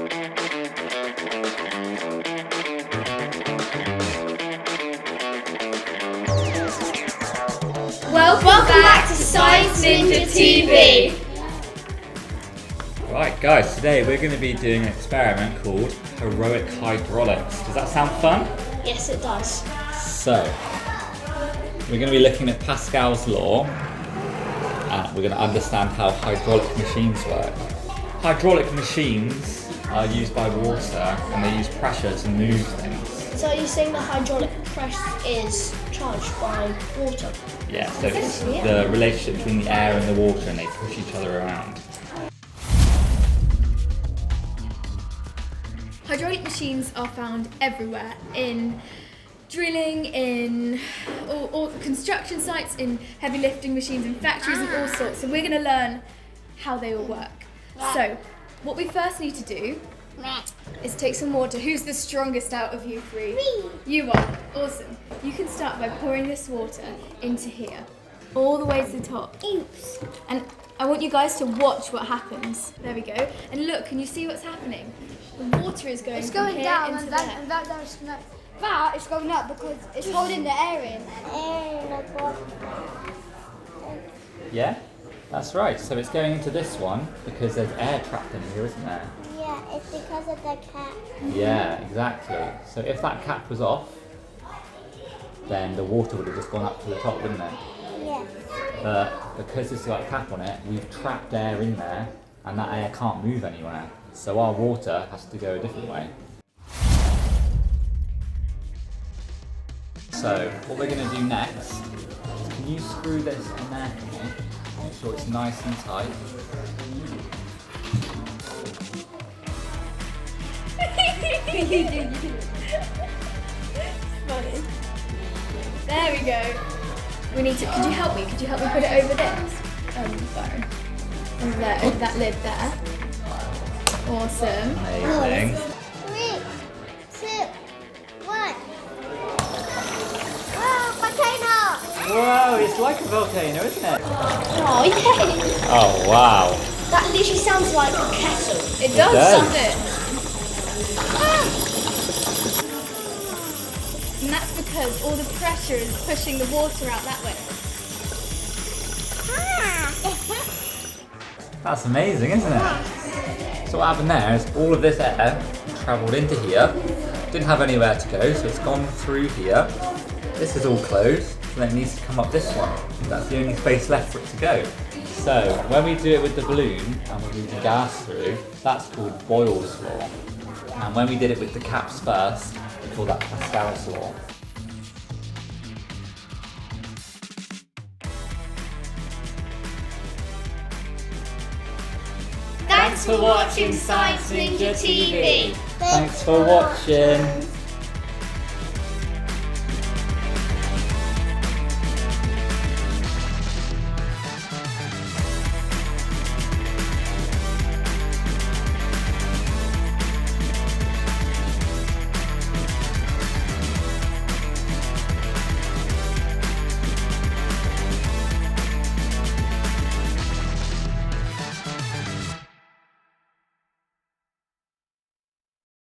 Welcome back to Science Ninja TV! Right guys, today we're going to be doing an experiment called heroic hydraulics. Does that sound fun? Yes, it does. So, we're going to be looking at Pascal's law and we're going to understand how hydraulic machines work. Hydraulic machines are used by water and they use pressure to move things. So you're saying the hydraulic press is charged by water? Yeah, so it's the relationship between the air and the water and they push each other around. Hydraulic machines are found everywhere, in drilling, in all construction sites, in heavy lifting machines, in factories and all sorts. So we're going to learn how they all work. So what we first need to do is take some water. Who's the strongest out of you three? Me. You are. Awesome. You can start by pouring this water into here, all the way to the top. Oops. And I want you guys to watch what happens. There we go. And look, can you see what's happening? The water is going It's from going here down into and there. that is going up because it's holding the air in. Yeah, that's right. So it's going into this one because there's air trapped in here, isn't there? Yeah, it's because of the cap. Yeah, exactly. So if that cap was off, then the water would have just gone up to the top, wouldn't it? Yeah. But because it's got a cap on it, we've trapped air in there and that air can't move anywhere. So our water has to go a different way. So what we're going to do next is, can you screw this in there for me? Make sure it's nice and tight. You do. Funny. There we go. We need to. Could you help me? Could you help me put it over this? Sorry. Over there, over that lid there. Awesome. Amazing. 3, 2, 1. Oh, volcano! Whoa, it's like a volcano, isn't it? Oh, yay! Oh, wow. That literally sounds like a kettle. It does, does. doesn't it? And that's because all the pressure is pushing the water out that way. That's amazing, isn't it? So what happened there is all of this air travelled into here, didn't have anywhere to go, so it's gone through here. This is all closed, so then it needs to come up this one. That's the only space left for it to go. So when we do it with the balloon and we move the gas through, that's called Boyle's law. And when we did it with the caps first, we call that Pascal's law. Thanks for watching Science Ninja TV. Thanks for watching.